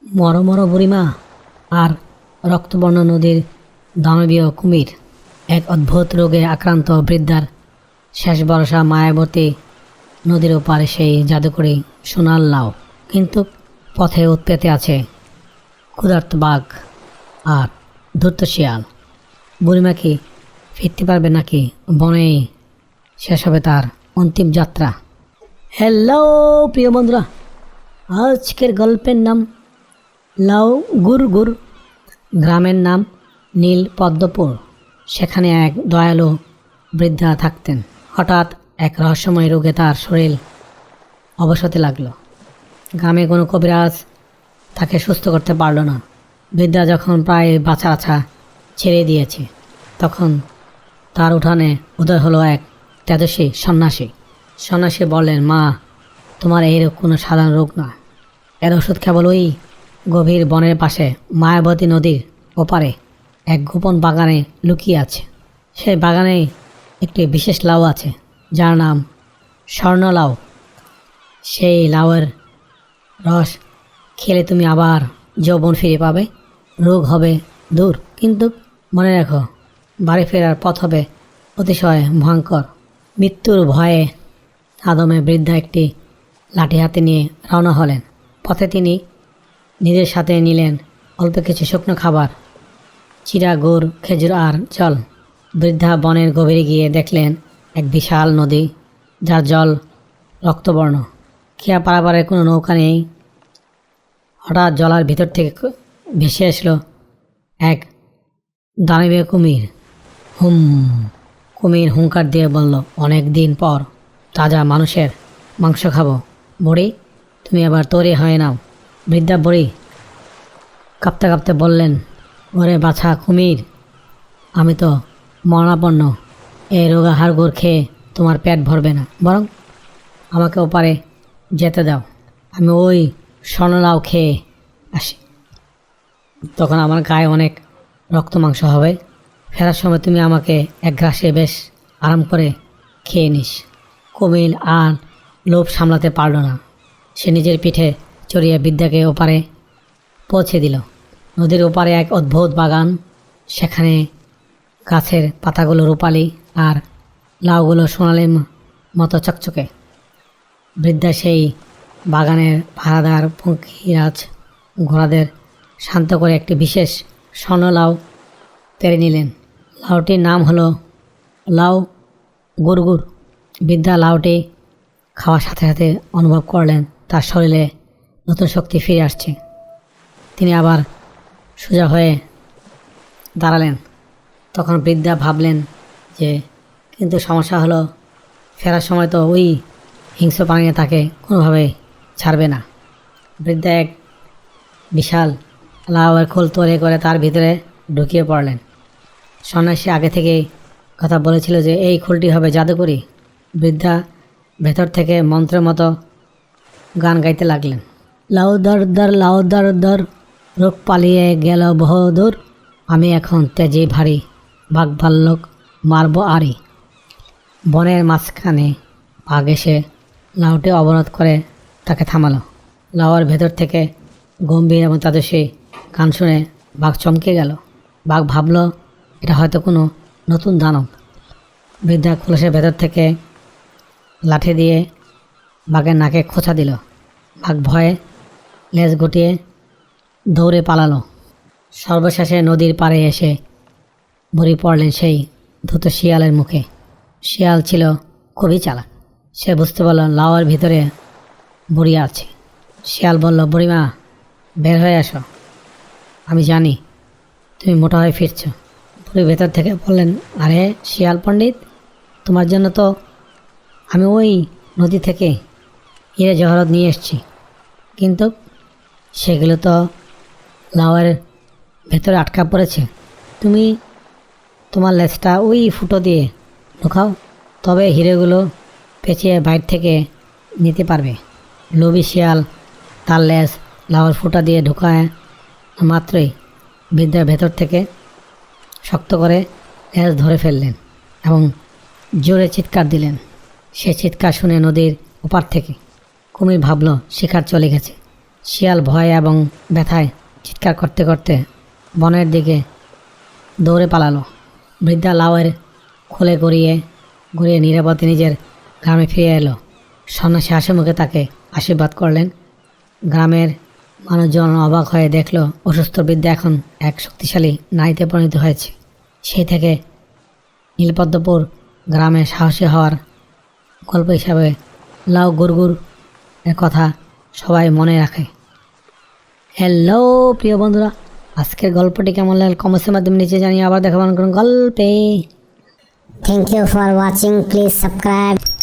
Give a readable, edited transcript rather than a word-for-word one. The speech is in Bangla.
মর মর বুড়িমা আর রক্তবর্ণ নদীর দানবীয় কুমির। এক অদ্ভুত রোগে আক্রান্ত বৃদ্ধার শেষ ভরসা মায়াবতী নদীর ওপারে সেই জাদুকরি সোনার লাউ। কিন্তু পথে উৎপেতে আছে ক্ষুধার্ত বাঘ আর ধূর্ত শিয়াল। বুড়িমা কি ফিরতে পারবে নাকি বনেই শেষ হবে তার অন্তিম যাত্রা? হ্যালো প্রিয় বন্ধুরা, আজকের গল্পের নাম লাউ গুর গুর। গ্রামের নাম নীল পদ্মপুর। সেখানে এক দয়ালু বৃদ্ধা থাকতেন। হঠাৎ এক রহস্যময় রোগে তার শরীর অবশ হতে লাগলো। গ্রামে কোনো কবিরাজ তাকে সুস্থ করতে পারল না। বৃদ্ধা যখন প্রায় বাছা বাছা ছেড়ে দিয়েছে, তখন তার উঠানে উদয় হলো এক তেজস্বী সন্ন্যাসী। সন্ন্যাসী বললেন, মা, তোমার এই রোগ কোনো সাধারণ রোগ না। এর ওষুধ কেবল ওই গভীর বনের পাশে মায়াবতী নদীর ওপারে এক গোপন বাগানে লুকিয়ে আছে। সেই বাগানে একটি বিশেষ লাউ আছে, যার নাম স্বর্ণলাউ। সেই লাউয়ের রস খেলে তুমি আবার যৌবন ফিরে পাবে, রোগ হবে দূর। কিন্তু মনে রাখো, বাড়ি ফেরার পথ হবে অতিশয় ভয়ঙ্কর। মৃত্যুর ভয়ে আদমে বৃদ্ধা একটি লাঠি হাতে নিয়ে রওনা হলেন। পথে তিনি নিজের সাথে নিলেন অল্প কিছু শুকনো খাবার, চিরা, গুড়, খেজুর আর জল। বৃদ্ধা বনের গভীরে গিয়ে দেখলেন এক বিশাল নদী, যার জল রক্তবর্ণ। খেয়া পারাবারের কোনো নৌকা নেই। হঠাৎ জলার ভিতর থেকে ভেসে আসলো এক দানবীয় কুমির। হুম। কুমির হুঙ্কার দিয়ে বলল, অনেক দিন পর তাজা মানুষের মাংস খাবো। বুড়ি, তুমি আবার তৈরি হয়ে নাও। বৃদ্ধা বুড়ি কাঁপতে কাঁপতে বললেন, ওরে বাছা কুমির, আমি তো মরণাপন্ন। এই রোগা হাড়গোড় খেয়ে তোমার পেট ভরবে না, বরং আমাকে ওপারে যেতে দাও। আমি ওই স্বর্ণলাউ খেয়ে আসি, তখন আমার গায়ে অনেক রক্ত মাংস হবে। ফেরার সময় তুমি আমাকে এক গ্রাসে বেশ আরাম করে খেয়ে নিস। কুমির আর লোভ সামলাতে পারল না। সে নিজের পিঠে চড়িয়ে বৃদ্ধাকে ওপারে পৌঁছে দিল। নদীর ওপারে এক অদ্ভুত বাগান। সেখানে গাছের পাতাগুলো রূপালি আর লাউগুলো সোনালি মতো চকচকে। বৃদ্ধা সেই বাগানের পাহারাদার পঙ্খিরাজ ঘোড়াদের শান্ত করে একটি বিশেষ স্বর্ণলাউ পেরে নিলেন। লাউটির নাম হলো লাউ গুড়গুড়। বৃদ্ধা লাউটি খাওয়ার সাথে সাথে অনুভব করলেন তার শরীরে নতুন শক্তি ফিরে আসছে। তিনি আবার সোজা হয়ে দাঁড়ালেন। তখন বৃদ্ধা ভাবলেন যে, কিন্তু সমস্যা হলো, ফেরার সময় তো ওই হিংস্র প্রাণী তাকে কোনোভাবে ছাড়বে না। বৃদ্ধা এক বিশাল লাউয়ের খোল তৈরি করে তার ভিতরে ঢুকিয়ে পড়লেন। সন্ন্যাসী আগে থেকেই কথা বলেছিল যে এই খোলটি হবে জাদুকরি। বৃদ্ধা ভেতর থেকে মন্ত্রের মতো গান গাইতে লাগলেন। লাউ দর দর, লাউ দর দর, রোগ পালিয়ে গেল বহুদূর। আমি এখন তেজি ভারী, বাঘ ভাল্লুক মারব আরি। বনের মাঝখানে বাঘ এসে লাউটি অবরোধ করে তাকে থামালো। লাউয়ের ভেতর থেকে গম্ভীর এবং তেজস্বী গান শুনে বাঘ চমকে গেল। বাঘ ভাবল এটা হয়তো কোনো নতুন দানব। বৃদ্ধা খোলসের ভেতর থেকে লাঠি দিয়ে বাঘের নাকে খোঁচা দিল। বাঘ ভয়ে লেজ গুটিয়ে দৌড়ে পালালো। সর্বশেষে নদীর পাড়ে এসে বুড়ি পড়লেন সেই ধূত শিয়ালের মুখে। শিয়াল ছিল খুবই চালাক। সে বুঝতে পারল লাউয়ের ভিতরে বুড়ি আছে। শিয়াল বলল, বুড়িমা, বের হয়ে আসো, আমি জানি তুমি মোটা হয়ে ফিরছ। বুড়ি ভেতর থেকে বললেন, আরে শিয়াল পণ্ডিত, তোমার জন্য তো আমি ওই নদী থেকে হিরে জহরত নিয়ে এসেছি, কিন্তু সেগুলো তো লাউয়ের ভেতরে আটকা পড়েছে। তুমি তোমার লেজটা ওই ফুটো দিয়ে ঢুকাও, তবে হিরেগুলো পেঁচিয়ে বাইর থেকে নিতে পারবে। লোভী শিয়াল তার লেজ লাউয়ের ফুটা দিয়ে ঢুকায় মাত্রই বৃদ্ধার ভেতর থেকে শক্ত করে লেজ ধরে ফেললেন এবং জোরে চিৎকার দিলেন। সে চিৎকার শুনে নদীর ওপার থেকে কুমির ভাবল শিকার চলে গেছে। শিয়াল ভয় এবং ব্যথায় চিৎকার করতে করতে বনের দিকে দৌড়ে পালালো। বৃদ্ধা লাউয়ের খোলে ঘুরিয়ে ঘুরিয়ে নিরাপদে নিজের গ্রামে ফিরে এলো। সন্ন্যাসী হাসি মুখে তাকে আশীর্বাদ করলেন। গ্রামের মানুষজন অবাক হয়ে দেখল অসুস্থ বৃদ্ধা এখন এক শক্তিশালী নারীতে পরিণত হয়েছে। সেই থেকে নীলপদ্মপুর গ্রামে সাহসী হওয়ার গল্প হিসাবে লাউ গুরগুর এর কথা সবাই মনে রাখে। হ্যালো প্রিয় বন্ধুরা, আজকের গল্পটি কেমন লাগলো কমেন্টের মাধ্যমে নিচে জানিয়ে আবার দেখাবেন কোন গল্পে। Thank you for watching. Please subscribe.